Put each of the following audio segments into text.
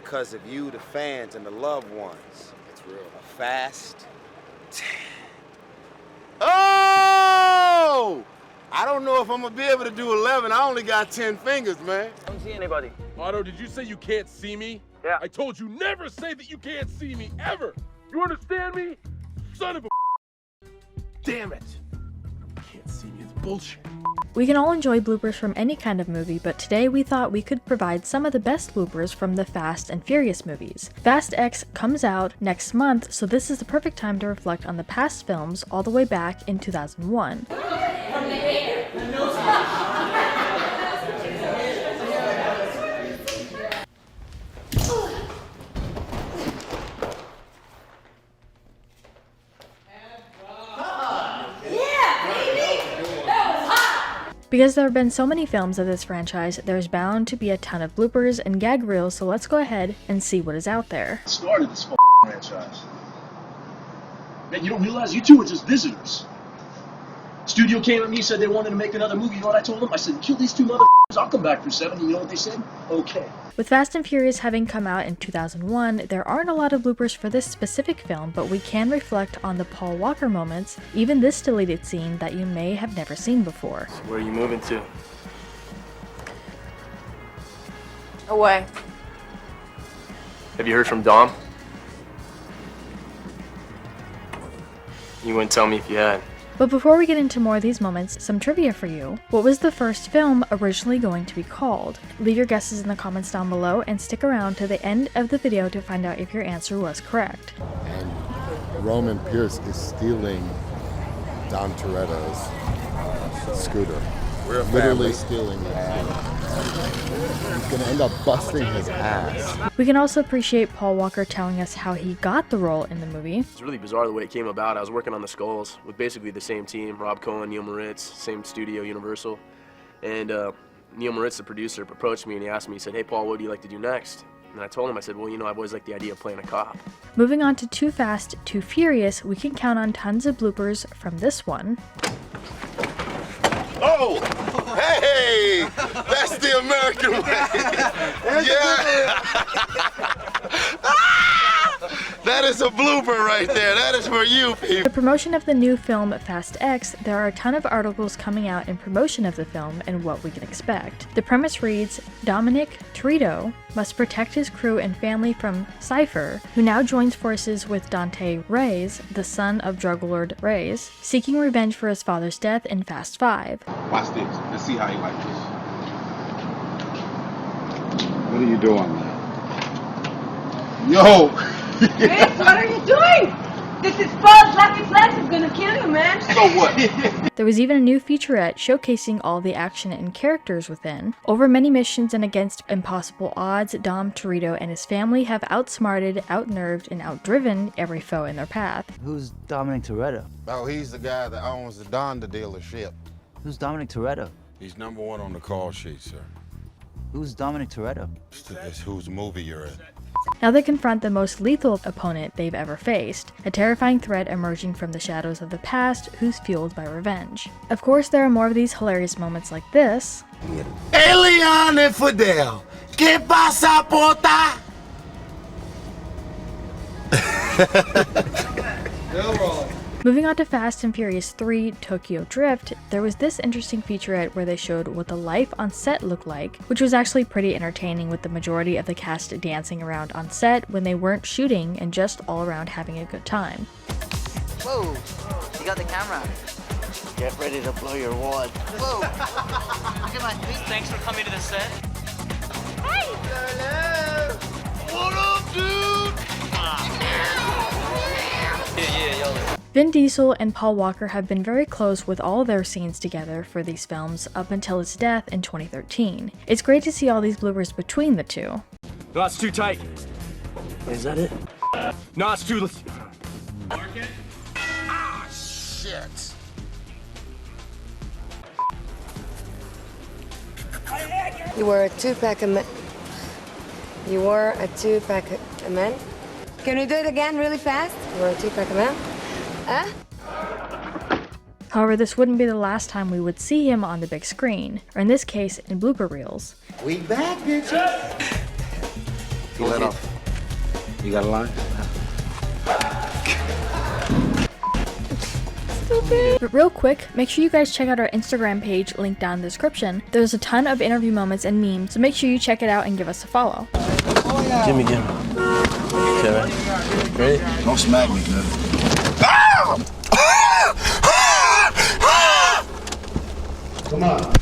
because of you, the fans, and the loved ones. That's real. A fast 10. Oh! I don't know if I'm gonna be able to do 11. I only got 10 fingers, man. I don't see anybody. Otto, did you say you can't see me? Yeah. I told you never say that you can't see me, ever. You understand me? Son of a damn it. Can't see me, it's bullshit. We can all enjoy bloopers from any kind of movie, but today we thought we could provide some of the best bloopers from the Fast and Furious movies. Fast X comes out next month, so this is the perfect time to reflect on the past films all the way back in 2001. Because there have been so many films of this franchise, there's bound to be a ton of bloopers and gag reels, so let's go ahead and see what is out there. Started this franchise. Man, you don't realize you two were just visitors. Studio came at me, said they wanted to make another movie. You know what I told them? I said, kill these two motherfuckers, I'll come back for 7. And you know what they said? Okay. With Fast and Furious having come out in 2001, there aren't a lot of bloopers for this specific film, but we can reflect on the Paul Walker moments, even this deleted scene that you may have never seen before. So where are you moving to? Away. Have you heard from Dom? You wouldn't tell me if you had. But before we get into more of these moments, some trivia for you. What was the first film originally going to be called? Leave your guesses in the comments down below and stick around to the end of the video to find out if your answer was correct. And Roman Pierce is stealing Dom Toretto's scooter. We're literally stealing it. He's gonna end up busting his ass. We can also appreciate Paul Walker telling us how he got the role in the movie. It's really bizarre the way it came about. I was working on the Skulls with basically the same team, Rob Cohen, Neil Moritz, same studio, Universal. And Neil Moritz, the producer, approached me and he asked me, he said, hey Paul, what do you like to do next? And I told him, I said, well, you know, I've always liked the idea of playing a cop. Moving on to Too Fast, Too Furious, we can count on tons of bloopers from this one. Oh! Hey! That's the American way! Yeah! That is a blooper right there. That is for you, people. The promotion of the new film Fast X, there are a ton of articles coming out in promotion of the film and what we can expect. The premise reads, Dominic Toretto must protect his crew and family from Cypher, who now joins forces with Dante Reyes, the son of drug lord Reyes, seeking revenge for his father's death in Fast 5. Watch this. Let's see how you like this. What are you doing, man? Yo! Chris, what are you doing? This is false. Lucky Flex is gonna kill you, man. So what? There was even a new featurette showcasing all the action and characters within. Over many missions and against impossible odds, Dom Toretto and his family have outsmarted, outnerved, and outdriven every foe in their path. Who's Dominic Toretto? Oh, he's the guy that owns the Donda dealership. Who's Dominic Toretto? He's #1 on the call sheet, sir. Who's Dominic Toretto? It's whose movie you're in. Now they confront the most lethal opponent they've ever faced, a terrifying threat emerging from the shadows of the past who's fueled by revenge. Of course, there are more of these hilarious moments like this. Elian and Fidel, ¿qué pasa, pota? Moving on to Fast and Furious 3 Tokyo Drift, there was this interesting featurette where they showed what the life on set looked like, which was actually pretty entertaining with the majority of the cast dancing around on set when they weren't shooting and just all around having a good time. Whoa, you got the camera. Get ready to blow your wad. Whoa, look at my feet. Thanks for coming to the set. Hey! Hello! What up, dude? Yeah, yo. Vin Diesel and Paul Walker have been very close with all their scenes together for these films up until his death in 2013. It's great to see all these bloopers between the two. No, it's too tight. Is that it? No, it's too... Ah, shit. You were a two-pack of men. You were a two-pack of men? Can we do it again really fast? You were a two-pack of men? Huh? However, this wouldn't be the last time we would see him on the big screen, or in this case, in blooper reels. We back, bitches. He let off. You got a line? But real quick, make sure you guys check out our Instagram page linked down in the description. There's a ton of interview moments and memes, so make sure you check it out and give us a follow. Gimme. Okay, ready? Don't smack me, good. Come on.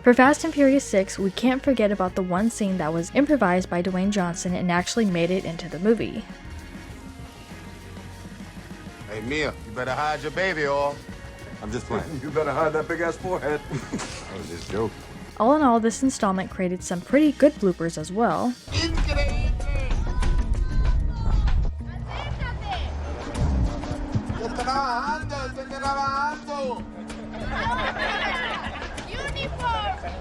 For Fast and Furious 6, we can't forget about the one scene that was improvised by Dwayne Johnson and actually made it into the movie. Hey, Mia, you better hide your baby oil. I'm just playing. You better hide that big ass forehead. I was just joking. All in all, this installment created some pretty good bloopers as well.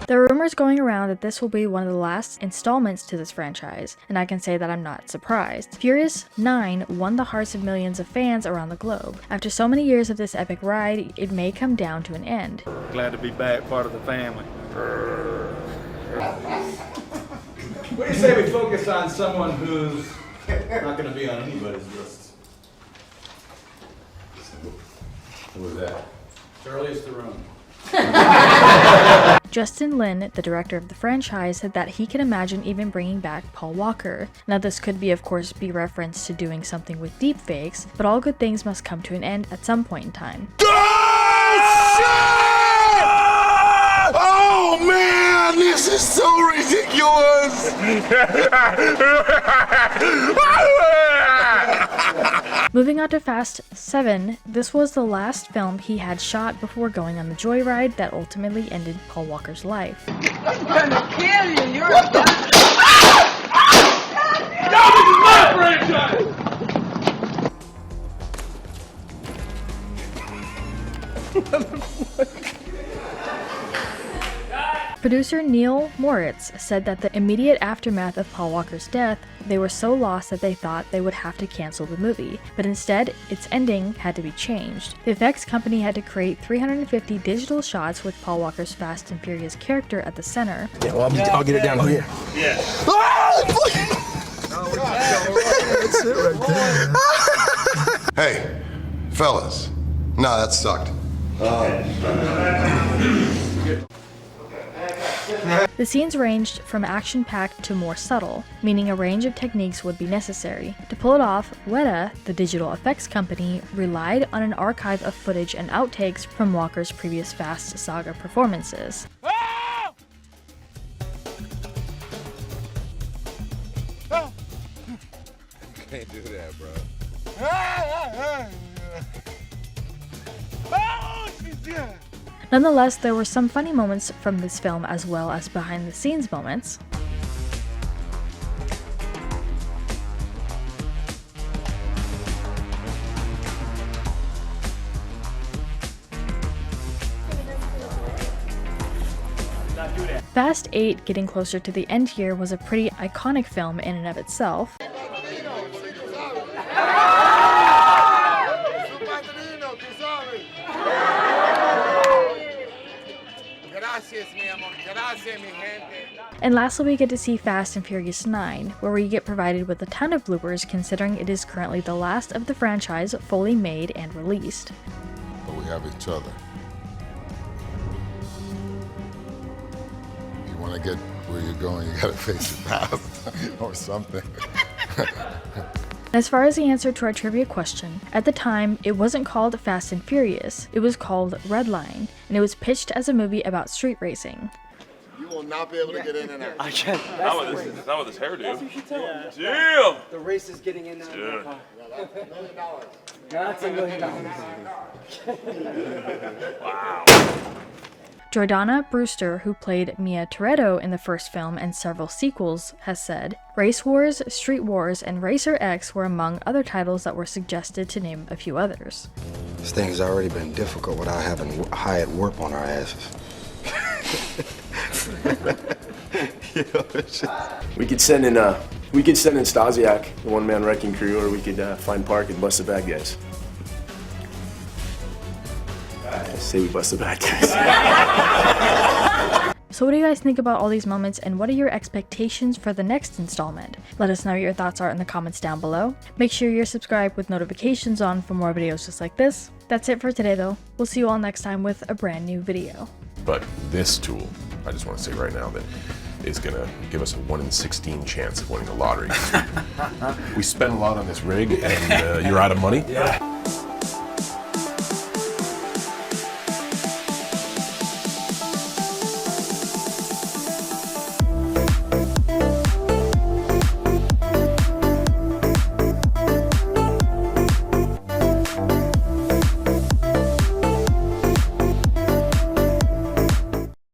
There are rumors going around that this will be one of the last installments to this franchise, and I can say that I'm not surprised. Furious 9 won the hearts of millions of fans around the globe. After so many years of this epic ride, it may come down to an end. Glad to be back, part of the family. What do you say we focus on someone who's not going to be on anybody's list? Who was that? Charlie's Theron. Justin Lin, the director of the franchise, said that he can imagine even bringing back Paul Walker. Now this could be, of course, be reference to doing something with deepfakes, but all good things must come to an end at some point in time. Oh man, this is so ridiculous! Moving on to Fast 7, this was the last film he had shot before going on the joyride that ultimately ended Paul Walker's life. I'm gonna kill you! You're a bastard! Now this is my franchise! Producer Neil Moritz said that the immediate aftermath of Paul Walker's death, they were so lost that they thought they would have to cancel the movie, but instead, its ending had to be changed. The effects company had to create 350 digital shots with Paul Walker's Fast and Furious character at the center. Yeah, well, I'll get it down here. Yeah. That's it right there. Hey, fellas. Nah, that sucked. The scenes ranged from action-packed to more subtle, meaning a range of techniques would be necessary. To pull it off, Weta, the digital effects company, relied on an archive of footage and outtakes from Walker's previous Fast Saga performances. Can't do that, bro. Nonetheless, there were some funny moments from this film as well as behind-the-scenes moments. Fast 8 getting closer to the end here was a pretty iconic film in and of itself. And lastly, we get to see Fast and Furious 9, where we get provided with a ton of bloopers considering it is currently the last of the franchise fully made and released. But we have each other. You want to get where you're going, you gotta face your past or something. As far as the answer to our trivia question, at the time, it wasn't called Fast and Furious, it was called Redline, and it was pitched as a movie about street racing. You will not be able to get in and out. I can't. Not with this hairdo. Damn! The race is getting in Dude. car. That's $1 million. Wow. Jordana Brewster, who played Mia Toretto in the first film and several sequels, has said, Race Wars, Street Wars, and Racer X were among other titles that were suggested, to name a few others. This thing has already been difficult without having Hyatt warp on our asses. We could send in Stasiak, the one-man wrecking crew, or we could find Park and bust the bad guys. I say we bust the bad guys. So what do you guys think about all these moments, and what are your expectations for the next installment? Let us know what your thoughts are in the comments down below. Make sure you're subscribed with notifications on for more videos just like this. That's it for today though. We'll see you all next time with a brand new video. But this tool, I just want to say right now that is going to give us a 1 in 16 chance of winning the lottery. We spent a lot on this rig and you're out of money. Yeah.